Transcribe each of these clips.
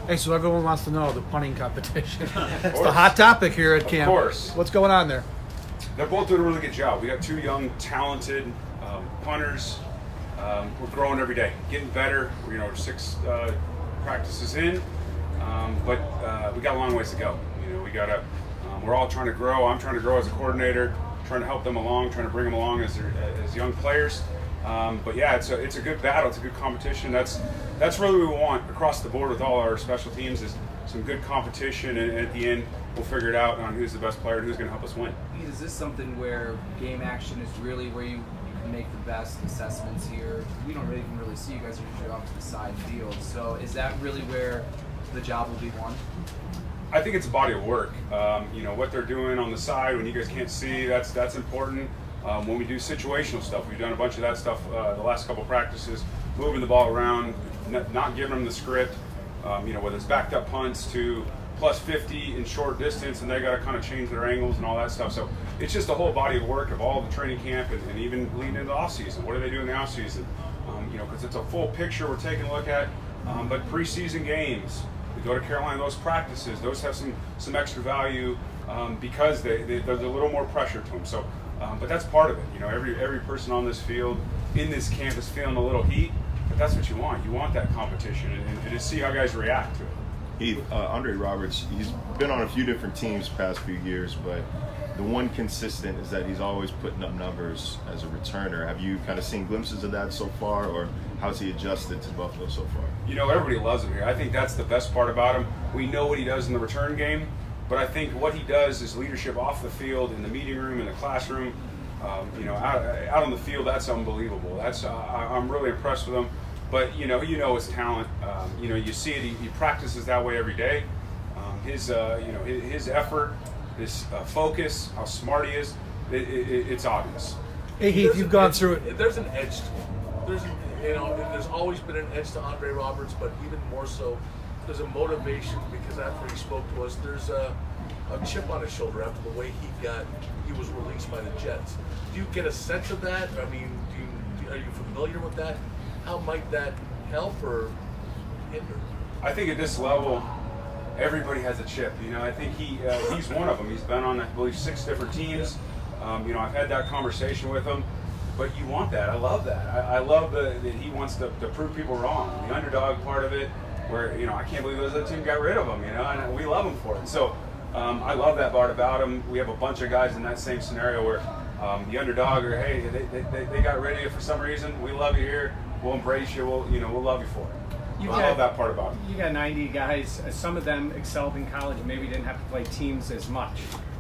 Hey, so everyone wants to know the punting competition. It's the hot topic here at camp. Of course. What's going on there? They're both doing a really good job. We got two young, talented punters. We're growing every day, getting better. We're 6 practices in, but we got a long ways to go. We're all trying to grow. I'm trying to grow as a coordinator, trying to help them along, trying to bring them along as young players. But yeah, it's a good battle. It's a good competition. That's really what we want across the board with all our special teams, is some good competition, and at the end we'll figure it out on who's the best player and who's going to help us win. Is this something where game action is really where you can make the best assessments here? We don't even really see you guys are usually off to the side field. So is that really where the job will be won? I think it's a body of work. What they're doing on the side when you guys can't see, that's important. When we do situational stuff, we've done a bunch of that stuff the last couple practices, moving the ball around, not giving them the script, whether it's backed up punts to plus 50 in short distance, and they got to kind of change their angles and all that stuff. So it's just a whole body of work of all the training camp and even leading into the off season. What do they do in the off season? Because it's a full picture we're taking a look at. But preseason games, we go to Carolina, those practices, those have some extra value because there's a little more pressure to them. So, but that's part of it. Every person on this field in this camp is feeling a little heat, but that's what you want. You want that competition and to see how guys react to it. Heath, Andre Roberts, he's been on a few different teams past few years, but the one consistent is that he's always putting up numbers as a returner. Have you kind of seen glimpses of that so far, or how's he adjusted to Buffalo so far? Everybody loves him here. I think that's the best part about him. We know what he does in the return game, but I think what he does is leadership off the field, in the meeting room, in the classroom, out on the field. That's unbelievable. I'm really impressed with him. But his talent. You see it. He practices that way every day. His effort, his focus, how smart he is. It's obvious. Hey, Heath, you've gone through it. There's an edge to him. There's always been an edge to Andre Roberts, but even more so, there's a motivation because after he spoke to us, there's a chip on his shoulder after the way he was released by the Jets. Do you get a sense of that? I mean, are you familiar with that? How might that help or hinder? I think at this level, everybody has a chip. I think he's one of them. He's been on, I believe, 6 different teams. I've had that conversation with him. But you want that. I love that. I love that he wants to prove people wrong. The underdog part of it, where I can't believe those other team got rid of him. And we love him for it. So I love that part about him. We have a bunch of guys in that same scenario where the underdog, or hey, they got rid of you for some reason. We love you here. We'll embrace you. We'll love you for it. I love that part about it. You got 90 guys. Some of them excelled in college and maybe didn't have to play teams as much.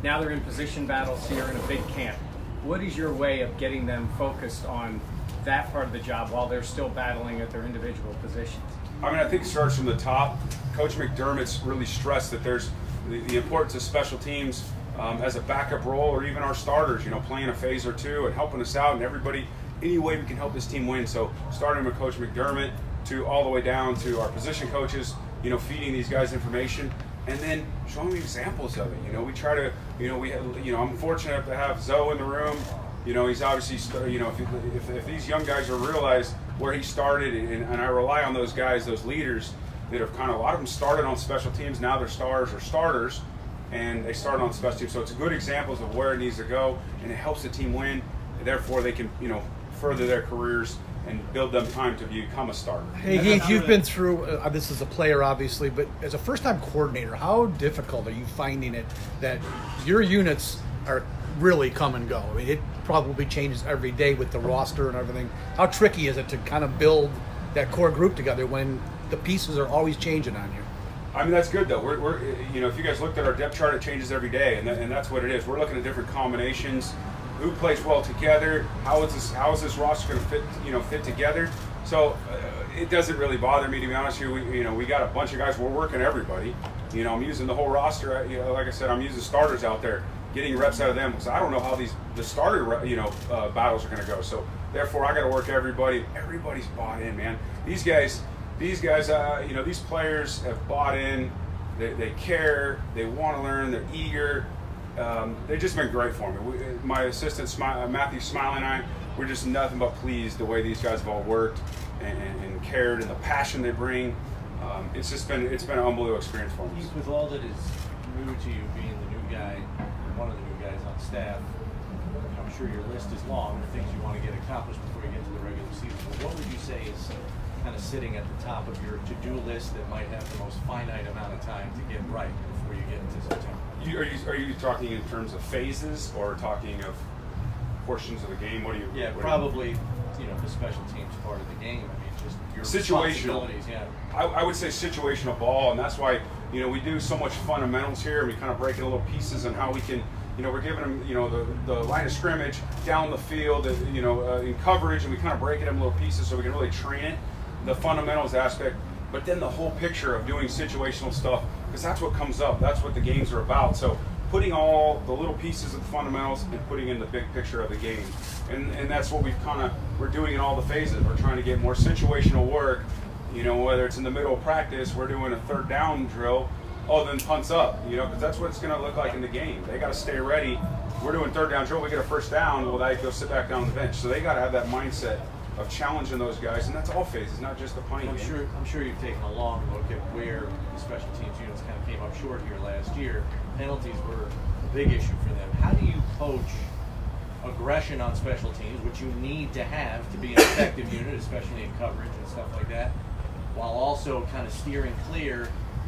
Now they're in position battles here in a big camp. What is your way of getting them focused on that part of the job while they're still battling at their individual positions? I think it starts from the top. Coach McDermott's really stressed that there's the importance of special teams as a backup role, or even our starters, playing a phase or two and helping us out, and everybody, any way we can help this team win. So starting with Coach McDermott to all the way down to our position coaches, feeding these guys information and then showing them examples of it. We try to, I'm fortunate to have Zoe in the room. He's obviously, if these young guys are realize where he started, and I rely on those guys, those leaders that have a lot of them started on special teams, now they're stars or starters, and they started on special teams. So it's good examples of where it needs to go, and it helps the team win, and therefore they can, further their careers and build them time to become a starter. Hey, Heath, you've been through this as a player, obviously, but as a first-time coordinator, how difficult are you finding it that your units are really come and go? It probably changes every day with the roster and everything. How tricky is it to kind of build that core group together when the pieces are always changing on you? That's good though. We're if you guys looked at our depth chart, it changes every day, and that's what it is. We're looking at different combinations. Who plays well together? How is this roster going to fit together? So it doesn't really bother me, to be honest with you. We got a bunch of guys. We're working everybody. I'm using the whole roster. Like I said, I'm using starters out there, getting reps out of them because I don't know how the starter battles are going to go. So therefore, I got to work everybody. Everybody's bought in, man. These guys, these players have bought in. They care. They want to learn. They're eager. They've just been great for me. My assistant, Matthew Smiley, and I, we're just nothing but pleased the way these guys have all worked and cared, and the passion they bring. it's been an unbelievable experience for me. With all that is new to you, being the new guy, one of the new guys on staff, I'm sure your list is long of things you want to get accomplished before you get to the regular season. But what would you say is kind of sitting at the top of your to-do list that might have the most finite amount of time to get right before you get into September? Are you talking in terms of phases or talking of portions of the game? What do you? Yeah, probably. The special teams part of the game. I mean, just your situational. responsibilities. Yeah. I would say situational ball, and that's why we do so much fundamentals here. And we kind of break it into little pieces and how we can. We're giving them the line of scrimmage down the field, in coverage, and we kind of break it in little pieces so we can really train it. The fundamentals aspect, but then the whole picture of doing situational stuff, because that's what comes up. That's what the games are about. So putting all the little pieces of the fundamentals and putting in the big picture of the game. And that's what we're doing in all the phases. We're trying to get more situational work, whether it's in the middle of practice, we're doing a third down drill, then punts up, because that's what it's going to look like in the game. They got to stay ready. We're doing third down drill, we get a first down, they go sit back down on the bench. So they got to have that mindset of challenging those guys, and that's all phases, not just the punting game. I'm sure you've taken a long look at where the special teams units kind of came up short here last year. Penalties were a big issue for them. How do you coach aggression on special teams, which you need to have to be an effective unit, especially in coverage and stuff like that, while also kind of steering clear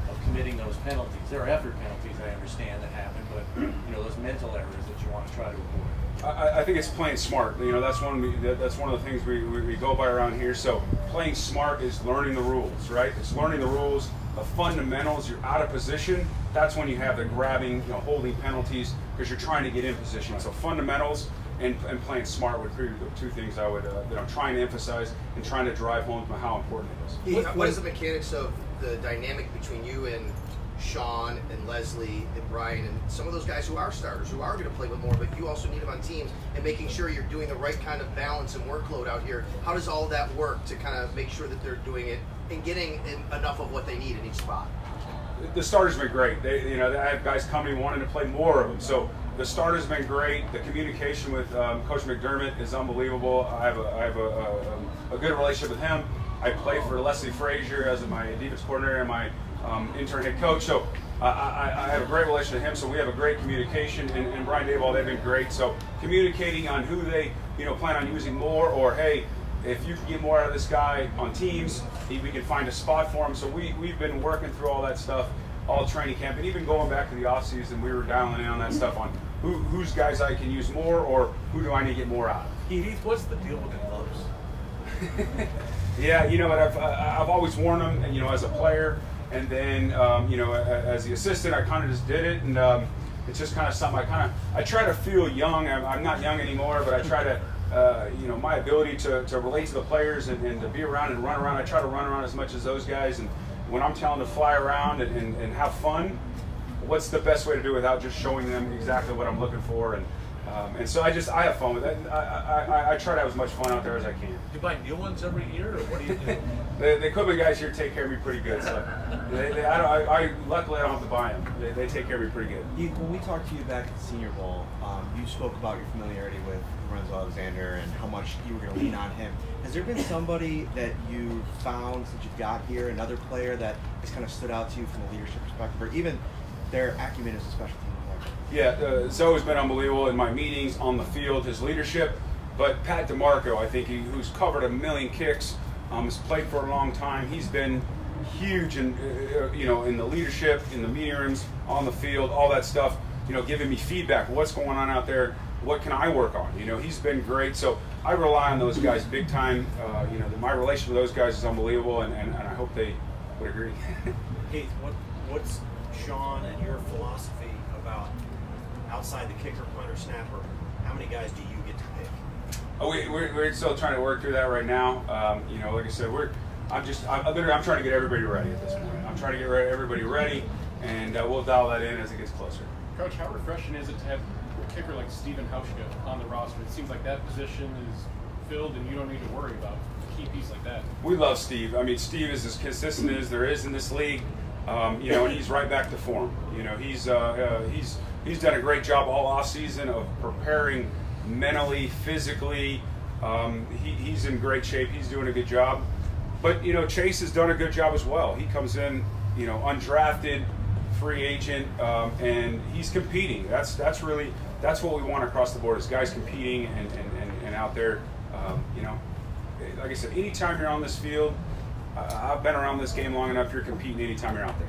of committing those penalties? There are effort penalties, I understand, that happen, but those mental errors that you want to try to avoid. I think it's playing smart. That's one of the things we go by around here. So playing smart is learning the rules, right? It's learning the rules, the fundamentals. You're out of position. That's when you have the grabbing, holding penalties, because you're trying to get in position. So fundamentals and playing smart would be the two things I would that I'm trying to emphasize and trying to drive home how important it is. What is the mechanics of the dynamic between you and Sean and Leslie and Brian and some of those guys who are starters, who are going to play with more, but you also need them on teams, and making sure you're doing the right kind of balance and workload out here? How does all of that work to kind of make sure that they're doing it and getting enough of what they need in each spot? The starters have been great. They have guys coming wanting to play more of them. So the starters have been great. The communication with Coach McDermott is unbelievable. I have a good relationship with him. I play for Leslie Frazier as my defense coordinator and my intern head coach. So I have a great relationship with him. So we have a great communication. And Brian Dayball, they've been great. So communicating on who they plan on using more, or hey, if you can get more out of this guy on teams, we can find a spot for him. So we've been working through all that stuff, all training camp, and even going back to the offseason, we were dialing in on that stuff on whose guys I can use more, or who do I need to get more out of. Heath, what's the deal with the gloves? Yeah, I've always worn them, and as a player, and then as the assistant, I kind of just did it, and it's just kind of something I try to feel young. I'm not young anymore, but I try to. My ability to relate to the players and to be around and run around. I try to run around as much as those guys. And when I'm telling them to fly around and have fun, what's the best way to do it without just showing them exactly what I'm looking for? And so I have fun with it. I try to have as much fun out there as I can. Do you buy new ones every year, or what do you do? The equipment guys here take care of me pretty good. So luckily I don't have to buy them. They take care of me pretty good. Heath, when we talked to you back at the Senior Bowl, you spoke about your familiarity with Lorenzo Alexander and how much you were going to lean on him. Has there been somebody that you found since you've got here, another player that has kind of stood out to you from a leadership perspective, or even their acumen as a special team player? Yeah, Zoe's been unbelievable in my meetings, on the field, his leadership. But Pat DeMarco, I think, who's covered a million kicks, has played for a long time. He's been huge in the leadership, in the meeting rooms, on the field, all that stuff. Giving me feedback. What's going on out there? What can I work on? He's been great. So I rely on those guys big time. My relationship with those guys is unbelievable, and I hope they would agree. Heath, what's Sean and your philosophy about outside the kicker, punter, snapper? How many guys do you get to pick? We're still trying to work through that right now. Like I said, I'm trying to get everybody ready at this point. I'm trying to get everybody ready, and we'll dial that in as it gets closer. Coach, how refreshing is it to have a kicker like Steven Hauschka on the roster? It seems like that position is filled, and you don't need to worry about a key piece like that. We love Steve. I mean, Steve is as consistent as there is in this league. And he's right back to form. He's done a great job all off season of preparing mentally, physically. He's in great shape. He's doing a good job. But you know, Chase has done a good job as well. He comes in, you know, undrafted, free agent, and he's competing. That's what we want across the board is guys competing and out there. You know, like I said, anytime you're on this field, I've been around this game long enough. You're competing anytime you're out there.